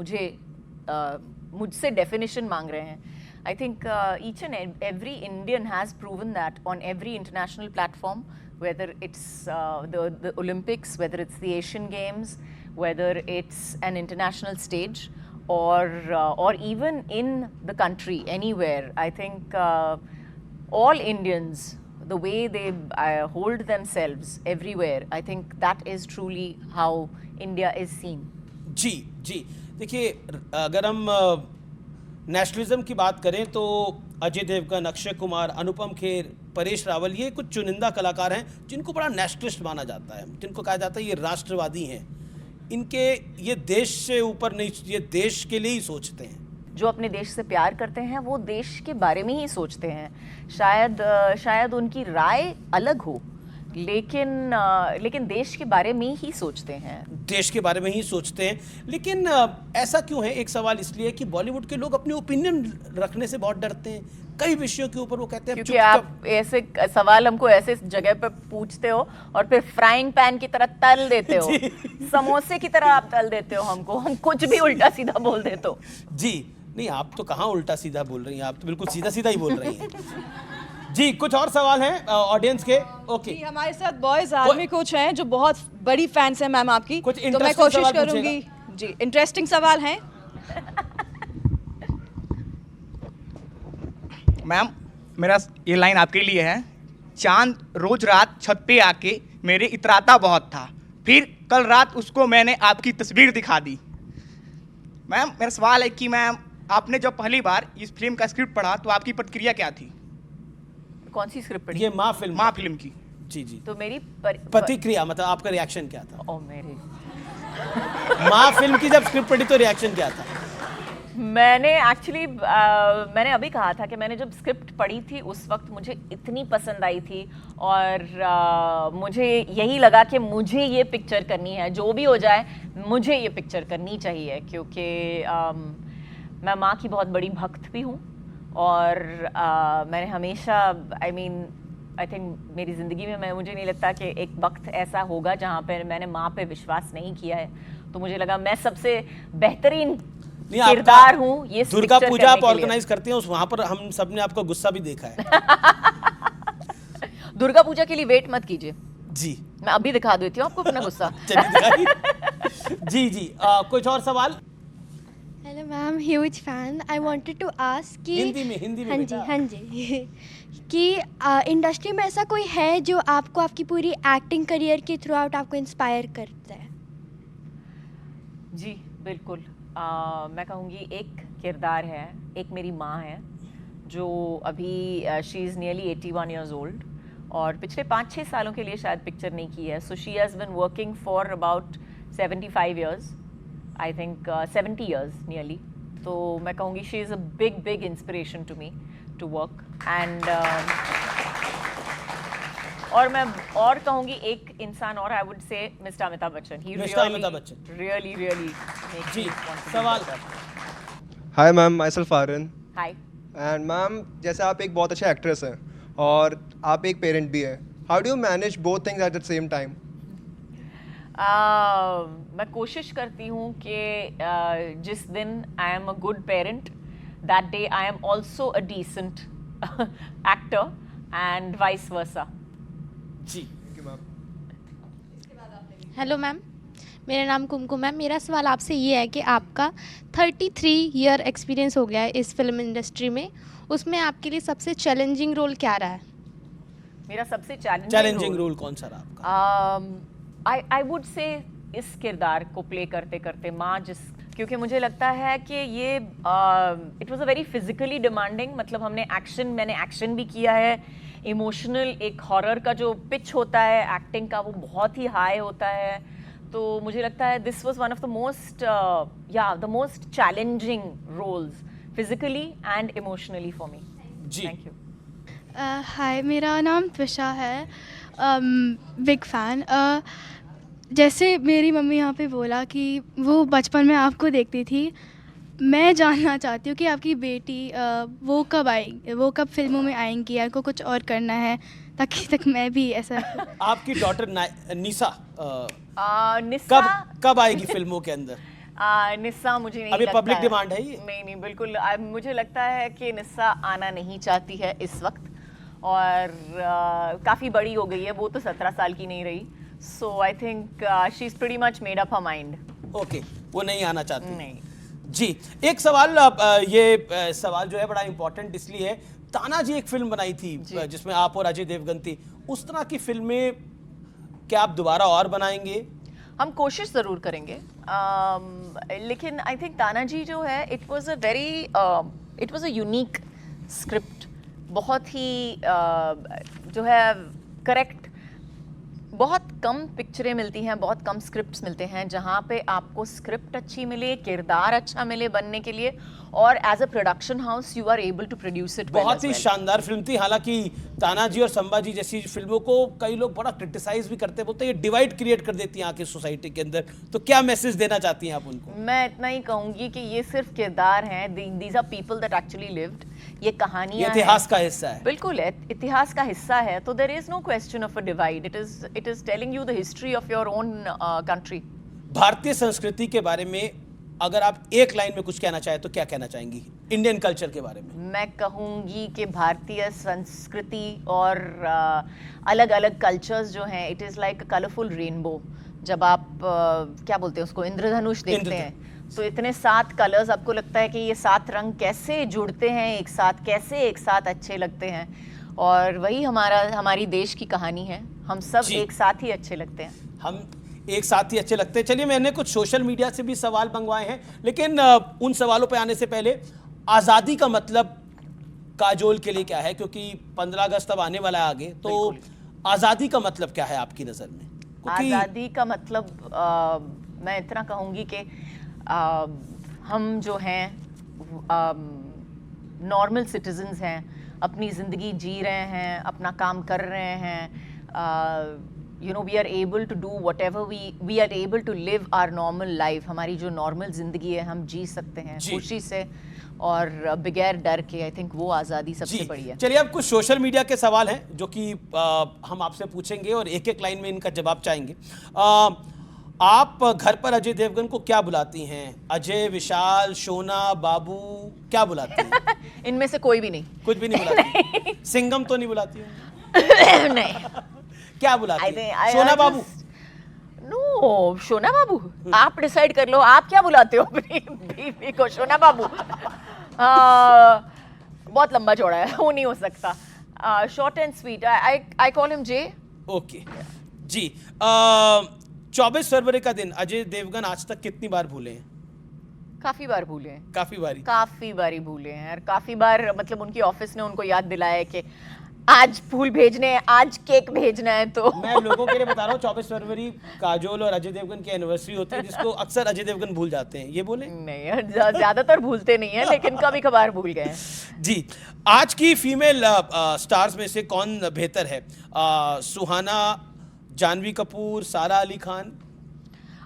मुझसे definition मांग रहे हैं. I think each and every Indian has proven that on every international platform, whether it's the Olympics, whether it's the Asian Games, whether it's an international stage, or even in the country, anywhere. I think all Indians, the way they hold themselves everywhere, I think that is truly how India is seen. जी जी, देखिए, अगर हम nationalism की बात करें तो अजय देवगन, अक्षय कुमार, अनुपम खेर, परेश रावल, ये कुछ चुनिंदा कलाकार हैं जिनको बड़ा नेशनलिस्ट माना जाता है, जिनको कहा जाता है ये राष्ट्रवादी हैं. इनके ये देश से ऊपर नहीं, ये देश के लिए ही सोचते हैं. जो अपने देश से प्यार करते हैं वो देश के बारे में ही सोचते हैं. शायद उनकी राय अलग हो, लेकिन देश के बारे में ही सोचते हैं. देश के बारे में ही सोचते हैं. लेकिन ऐसा क्यों है? एक सवाल इसलिए कि बॉलीवुड के लोग अपने ओपिनियन रखने से बहुत डरते हैं. कई विषयों के ऊपर वो कहते हैं क्योंकि आप ऐसे सवाल हमको ऐसे जगह पे पूछते हो और फिर फ्राइंग पैन की तरह तल देते हो, समोसे की तरह आप तल देते हो हमको, हम कुछ भी उल्टा सीधा बोल देते हो. जी नहीं, आप तो कहाँ उल्टा सीधा बोल रही हैं, आप तो बिल्कुल सीधा सीधा ही बोल रही हैं. जी, कुछ और सवाल हैं ऑडियंस के? ओके, हमारे साथ बॉयज आर्मी कोच हैं जो बहुत बड़ी फैंस हैं मैम आपकी, कुछ तो मैं interesting कोशिश सवाल करूंगी. जी, इंटरेस्टिंग सवाल हैं. मैम, मेरा ये लाइन आपके लिए है. चांद रोज रात छत पे आके मेरे इतराता बहुत था, फिर कल रात उसको मैंने आपकी तस्वीर दिखा दी. मैम, मेरा सवाल है कि मैम, आपने जब पहली बार इस फिल्म का स्क्रिप्ट पढ़ा तो आपकी प्रतिक्रिया क्या थी? कौन सी स्क्रिप्ट पढ़ी? ये माँ फिल्म की. जी जी. तो मेरी प्रतिक्रिया, मतलब आपका रिएक्शन क्या था? ओ मेरी माँ फिल्म की जब स्क्रिप्ट पढ़ी तो रिएक्शन क्या था? मैंने एक्चुअली मैंने अभी कहा था कि मैंने जब स्क्रिप्ट पढ़ी थी उस वक्त मुझे इतनी पसंद आई थी और मुझे यही लगा कि मुझे ये पिक्चर करनी है, जो भी हो जाए मुझे ये पिक्चर करनी चाहिए, क्योंकि मैं माँ की बहुत बड़ी भक्त भी हूँ और मैंने हमेशा आई थिंक मेरी ज़िंदगी में मुझे नहीं लगता कि एक वक्त ऐसा होगा जहाँ पर मैंने माँ पे विश्वास नहीं किया है. तो मुझे लगा मैं सबसे बेहतरीन किरदार हूँ ये दुर्गा पूजा आप ऑर्गेनाइज करते हैं, उस वहां पर हम सबने आपका गुस्सा भी देखा है. दुर्गा पूजा के लिए वेट मत कीजिए जी, मैं अभी दिखा देती हूँ आपको अपना गुस्सा. जी जी, कुछ और सवाल? Hello ma'am, huge fan. I wanted to ask कि हिंदी में हाँ जी कि इंडस्ट्री में ऐसा कोई है जो आपको आपकी पूरी एक्टिंग करियर के थ्रू आउट आपको इंस्पायर करता है? जी बिल्कुल. मैं कहूँगी एक किरदार है, एक मेरी माँ है जो अभी she is nearly 81 years old और पिछले 5-6 सालों के लिए शायद पिक्चर नहीं की है. So she has been working for about 75 years, I think 70 years nearly. तो मैं कहूँगी she is a big inspiration to me to work. And और मैं और कहूँगी एक इंसान और, I would say mister Amitabh Bachchan. He really जी, सवाल. Hi ma'am, myself Aryan. Hi. And ma'am, जैसे आप एक बहुत अच्छे एक्ट्रेस हैं और आप एक पेरेंट भी हैं, how do you manage both things at the same time? मैं कोशिश करती हूँ कि जिस दिन I am a good parent, that day I am also a decent actor and vice versa. जी. हेलो मैम, मेरा नाम कुमकुम है. मेरा सवाल आपसे ये है कि आपका 33 ईयर एक्सपीरियंस हो गया है इस फिल्म इंडस्ट्री में, उसमें आपके लिए सबसे चैलेंजिंग रोल क्या रहा है? मेरा सबसे चैलेंजिंग रोल कौन सा रहा आपका? आई वुड से इस किरदार को प्ले करते करते माँ, क्योंकि मुझे लगता है कि ये it was a very physically demanding. मतलब मैंने एक्शन भी किया है, इमोशनल एक हॉरर का जो पिच होता है एक्टिंग का वो बहुत ही हाई होता है. तो मुझे लगता है this was one of the most challenging roles physically and emotionally for me. जी. Thank you. हाय, मेरा नाम त्विषा है. Big fan. जैसे मेरी मम्मी यहाँ पे बोला कि वो बचपन में आपको देखती थी, मैं जानना चाहती हूँ कि आपकी बेटी वो कब आएगी, वो कब फिल्मों में आएंगी, या को कुछ और करना है ताकि तक मैं भी ऐसा आपकी डॉटर निशा निस्सा कब आएगी फिल्मों के अंदर? निस्सा मुझे नहीं अभी लगता पब्लिक है। डिमांड है ये? नहीं बिल्कुल मुझे लगता है कि निस्सा आना नहीं चाहती है इस वक्त, और काफ़ी बड़ी हो गई है, वो तो 17 साल की नहीं रही। So I think she is pretty much made up her mind. Okay, वो नहीं आना चाहती। नहीं जी, एक सवाल ये सवाल जो है बड़ा इंपॉर्टेंट इसलिए है, तानाजी एक फिल्म बनाई थी जिसमें आप और अजय देवगन थी, उस तरह की फिल्में क्या आप दोबारा और बनाएंगे? हम कोशिश ज़रूर करेंगे, लेकिन आई थिंक तानाजी जो है it was a unique script, बहुत ही जो है करेक्ट। बहुत कम पिक्चरें मिलती हैं, बहुत कम स्क्रिप्ट्स मिलते हैं जहाँ पे आपको स्क्रिप्ट अच्छी मिले, किरदार अच्छा मिले बनने के लिए, और as a production house you are able to produce it. बहुत ही शानदार फिल्म थी। हालांकि तानाजी और संभाजी जैसी फिल्मों को कई लोग बड़ा क्रिटिसाइज भी करते हैं, बोलते हैं ये डिवाइड क्रिएट कर देती हैं आके सोसाइटी के अंदर, तो क्या मैसेज देना चाहती हैं आप उनको? मैं इतना ही कहूंगी कि ये सिर्फ किरदार हैं, these are people that actually lived. ये कहानियां इतिहास का हिस्सा है। बिल्कुल इतिहास का हिस्सा है, तो there is no question of a divide, it is telling you the history of your own country. भारतीय संस्कृति के बारे में अगर आप एक लाइन में कुछ कहना चाहें तो क्या कहना चाहेंगी इंडियन कल्चर के बारे में? मैं कहूंगी कि भारतीय संस्कृति और अलग अलग कल्चर्स जो हैं, it is like a colourful rainbow. जब आप क्या बोलते हैं उसको, इंद्रधनुष देखते हैं, तो इतने 7 कलर्स, आपको लगता है कि ये 7 रंग कैसे जुड़ते हैं एक साथ, कैसे एक साथ अच्छे लगते हैं, और वही हमारी देश की कहानी है। हम सब एक साथ ही अच्छे लगते हैं। हम एक साथ ही अच्छे लगते हैं। चलिए, मैंने कुछ सोशल मीडिया से भी सवाल मंगवाए हैं, लेकिन उन सवालों पे आने से पहले आज़ादी का मतलब काजोल के लिए क्या है, क्योंकि 15 अगस्त अब आने वाला है आगे, तो आज़ादी का मतलब क्या है आपकी नज़र में? आज़ादी का मतलब मैं इतना कहूँगी कि हम जो हैं नॉर्मल सिटीजन्स हैं, अपनी ज़िंदगी जी रहे हैं, अपना काम कर रहे हैं, you know, we are able to do whatever we are able to live our normal life। हमारी जो नॉर्मल ज़िंदगी है हम जी सकते हैं खुशी से और बगैर डर के। आई थिंक वो आज़ादी सबसे बड़ी है। चलिए, अब कुछ सोशल मीडिया के सवाल हैं जो कि हम आपसे पूछेंगे और एक एक लाइन में इनका जवाब चाहेंगे। आप घर पर अजय देवगन को क्या बुलाती हैं? अजय, विशाल, शोना, बाबू, क्या बुलाती हैं? इनमें से कोई भी नहीं। कुछ भी नहीं बुलाती? सिंघम तो नहीं बुलाती हूँ? नहीं। क्या बुलाती हैं? शोना बाबू? नो, शोना बाबू आप डिसाइड कर लो, आप क्या बुलाते हो अपनी बीवी को? शोना बाबू बहुत लंबा चौड़ा है, वो नहीं हो सकता। Short and sweet, I call him J. Okay जी। 24 फरवरी का दिन अजय देवगन आज तक कितनी बार भूले हैं? काफी बार भूले हैं। काफी बारी भूले हैं, और काफी बार मतलब उनकी ऑफिस ने उनको याद दिलाया है कि आज फूल भेजने हैं, आज केक भेजना है। तो मैं लोगों के लिए बता रहा हूँ, 24 फरवरी काजोल और अजय देवगन की एनिवर्सरी होती है, जिसको अक्सर अजय देवगन भूल जाते हैं, ये बोले? नहीं, ज्यादातर भूलते नहीं है, लेकिन कभी कभार भूल गए हैं। जी, आज की फीमेल स्टार्स में से कौन बेहतर है? सुहाना, Janhvi Kapoor, Sara Ali Khan?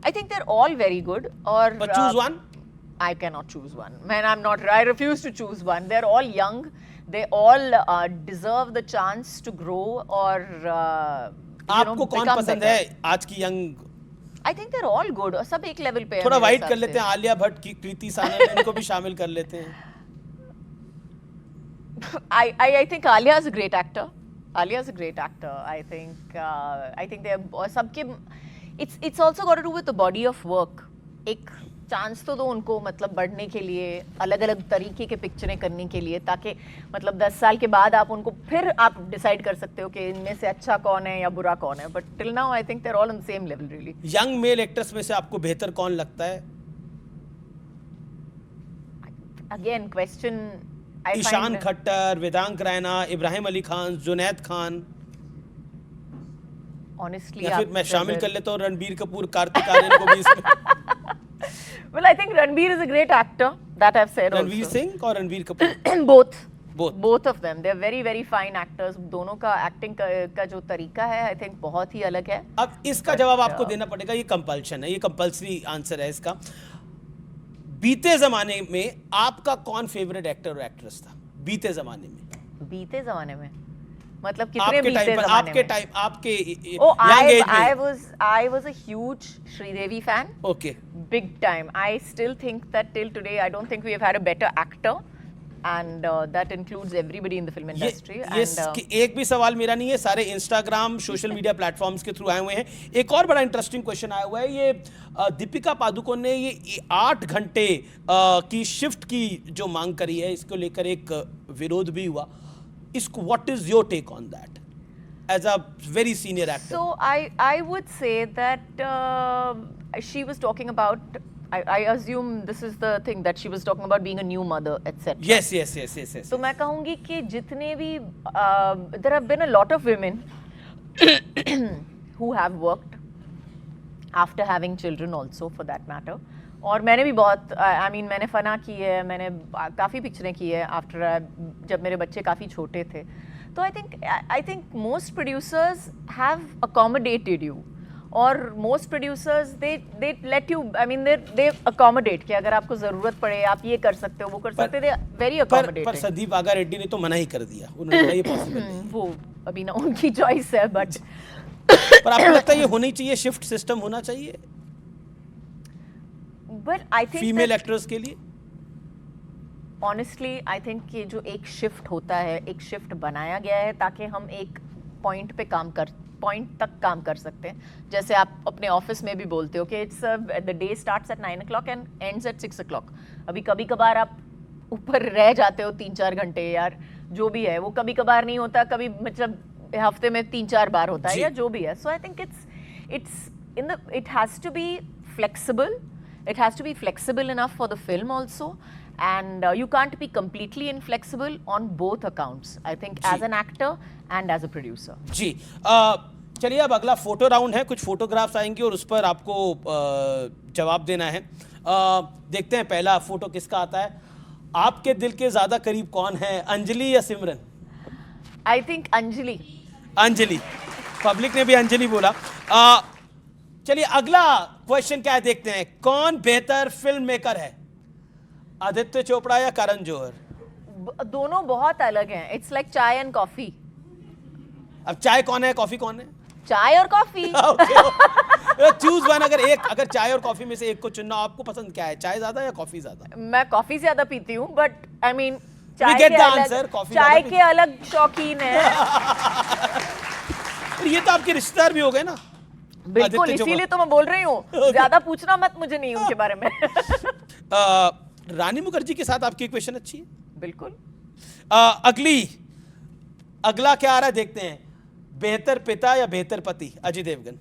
I think they're all very good, और But choose one? I cannot choose one. Man, I refuse to choose one. They're all young. They all deserve the chance to grow or आपको कौन पसंद है आज की young? I think they're all good. और सब एक लेवल पे हैं। थोड़ा वाइड कर लेते हैं, आलिया भट्ट, कृति सानन, इनको भी शामिल कर लेते हैं। I think Alia is a great actor. Alia is a great actor. I think they're सबके it's also got to do with the body of work. एक चांस तो दो उनको, मतलब बढ़ने के लिए, अलग अलग तरीके के पिक्चरें करने के लिए, ताकि मतलब 10 साल के बाद आप उनको फिर आप डिसाइड कर सकते हो कि इनमें से अच्छा कौन है या बुरा कौन है। But till now I think they are all on the same level really. Young male actors में से आपको बेहतर कौन लगता है? Again question, Ishan Khattar, Vedang Raina, Ibrahim Ali Khan, Junaid Khan? Honestly या फिर मैं शामिल कर लेता हूँ रणबीर कपूर, कार्तिक आर्यन को भी इसमें। Well, I think Ranbir is a great actor. That I've said also. Ranveer Singh और Ranbir Kapoor? Both of them. They're very very fine actors. दोनों का एक्टिंग का जो तरीका है, I think बहुत ही अलग है। अब इसका जवाब आपको देना पड़ेगा, ये कंपल्शन है, ये कंपल्सरी आंसर है इसका। बीते जमाने में आपका कौन फेवरेट एक्टर और एक्ट्रेस था बीते जमाने में? बीते जमाने में मतलब कितने आपके बीते टाइम पर, जमाने आपके में? टाइम, आपके Oh, young age I में? was a huge Sridevi fan. Okay. Big time. I still think that till today, I don't think we have had a better actor, and that includes everybody in the film industry. ये एक भी सवाल मेरा नहीं है, सारे Instagram social media platforms के through आए हुए हैं। एक और बड़ा इंटरेस्टिंग क्वेश्चन आया हुआ है, ये दीपिका पादुकोण ने ये 8 घंटे की शिफ्ट की जो मांग करी है, इसको लेकर एक विरोध भी हुआ। इसको what is your take on that as a very senior actor? So I would say that she was talking about. I assume this is the thing that she was talking about being a new mother, etc. Yes. तो मैं कहूँगी कि जितने भी there have been a lot of women who have worked after having children also for that matter. और मैंने भी बहुत मैंने फना की है, मैंने काफ़ी पिक्चरें की है आफ्टर जब मेरे बच्चे काफ़ी छोटे थे। तो I think most producers have accommodated you, और most producers they let you they accommodate कि अगर आपको ज़रूरत पड़े आप ये कर सकते हो, वो कर सकते हो, दे वेरी अकोमोडेटेड। पर संदीप आगा रेड्डी ने तो मना ही कर दिया, उन्होंने कहा ये पॉसिबल नहीं। वो अभी ना उनकी चॉइस है, बट पर आपको लगता है ये होनी चाहिए, शिफ्ट सिस्टम होना चाहिए but I think female actors के लिए? ऑनेस्टली आई थिंक कि जो एक शिफ्ट होता है, एक शिफ्ट बनाया गया है ताकि हम एक पॉइंट तक काम कर सकते हैं। जैसे आप अपने ऑफिस में भी बोलते हो कि it's the day starts at 9 o'clock and ends at 6 o'clock। अभी कभी कभार आप ऊपर रह जाते हो 3-4 घंटे, यार जो भी है वो कभी कभार नहीं होता, कभी मतलब हफ्ते में 3-4 बार होता है या जो भी है। So I think it has to be flexible. It has to be flexible enough for the film also, and you can't be completely inflexible on both accounts. I think as an actor and as a producer. जी चलिए अब अगला photo round है, कुछ photographs आएंगे और उस पर आपको जवाब देना है। देखते हैं पहला फोटो किसका आता है। आपके दिल के ज्यादा करीब कौन है, अंजलि या सिमरन? I think Anjali. Anjali, public ने भी अंजलि बोला। चलिए अगला क्वेश्चन क्या है देखते हैं, कौन बेहतर फिल्म मेकर है, आदित्य चोपड़ा या करण जौहर? दोनों बहुत अलग हैं। इट्स लाइक चाय एंड कॉफी। अब चाय कौन है, कॉफी कौन है? चाय और कॉफी। चूज वन, अगर चाय और कॉफी में से एक को चुनना, आपको पसंद क्या है, चाय ज्यादा या कॉफी ज्यादा? मैं कॉफी ज्यादा पीती हूँ, बट आई मीन चाय के अलग शौकीन है। ये तो आपके रिश्तेदार भी हो गए ना। बिल्कुल, इसीलिए तो मैं बोल रही हूँ, ज्यादा पूछना मत मुझे नहीं उनके बारे में। रानी मुखर्जी के साथ आपकी इक्वेशन अच्छी है। बिल्कुल। अगला क्या आ रहा है देखते हैं, बेहतर पिता या बेहतर पति, अजय देवगन?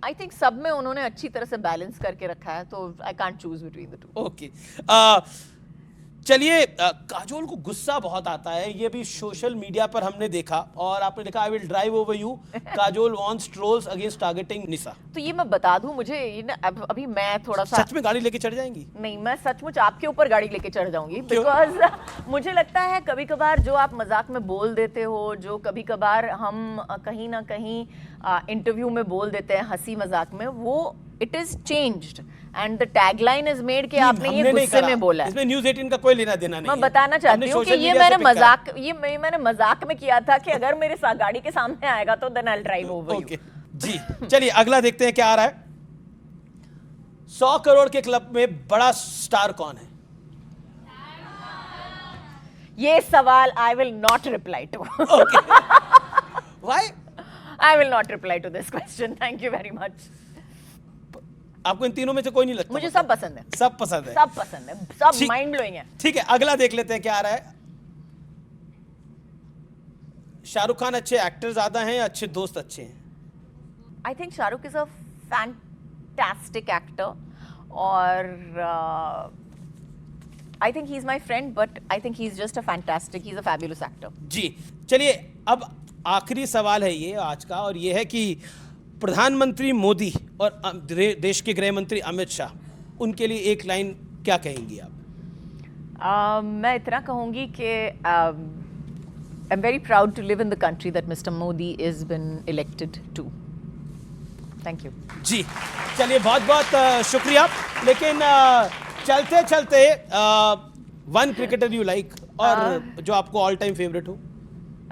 आई थिंक सब में उन्होंने अच्छी तरह से बैलेंस करके रखा है, तो I can't choose between the two. Okay, चलिए काजोल को गुस्सा बहुत आता है, ये भी सोशल मीडिया पर हमने देखा, और आपने लिखा I will drive over you, Kajol wants trolls against targeting Nisha. तो ये मैं बता दूं, मुझे ये ना अभी मैं थोड़ा सा सच में गाड़ी लेके चढ़ जाएंगी? नहीं, मैं सचमुच आपके ऊपर गाड़ी लेके चढ़ जाऊंगी, बिकॉज मुझे लगता है कभी कभार जो आप मजाक में बोल देते हो, जो कभी कभार हम कहीं ना कहीं इंटरव्यू में बोल देते हैं हंसी मजाक में, वो it is changed and the tagline is made कि आपने ये गुस्से में बोला है। इसमें न्यूज़ 18 का कोई लेना देना नहीं। मैं बताना चाहती हूँ कि ये मैंने मजाक में किया था कि अगर मेरे साथ गाड़ी के सामने आएगा तो then I will drive over you. जी चलिए अगला देखते हैं क्या आ रहा है। 100 करोड़ के क्लब में बड़ा स्टार कौन है? ये सवाल I will not reply to. Why? I will not reply to this question, thank you very much. आपको इन तीनों में से कोई नहीं लगता? मुझे सब पसंद है। सब पसंद है? सब पसंद है, सब माइंड ब्लोइंग है। ठीक है, अगला देख लेते हैं क्या आ रहा है। शाहरुख खान अच्छे एक्टर ज्यादा हैं या अच्छे दोस्त अच्छे हैं? I think Shahrukh is a fantastic actor, और I think he is my friend, but I think he is just a fantastic, he is a fabulous actor. जी चलिए अब आखिरी सवाल है ये आज का, और ये है कि प्रधानमंत्री मोदी और देश के गृह मंत्री अमित शाह, उनके लिए एक लाइन क्या कहेंगी आप? मैं इतना कहूंगी कि I am very proud to live in the country that mister Modi is been elected to. Thank you. जी चलिए बहुत बहुत शुक्रिया। लेकिन चलते चलते वन क्रिकेटर यू लाइक, और जो आपको ऑल टाइम फेवरेट हो?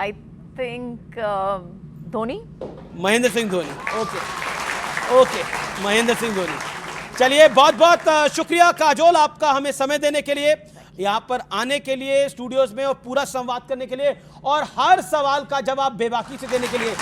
I think Dhoni. Mahendra Singh Dhoni. Okay okay, Mahendra Singh Dhoni. चलिए बहुत बहुत शुक्रिया काजोल आपका हमें समय देने के लिए, यहाँ पर आने के लिए स्टूडियोज में और पूरा संवाद करने के लिए, और हर सवाल का जवाब बेबाकी से देने के लिए।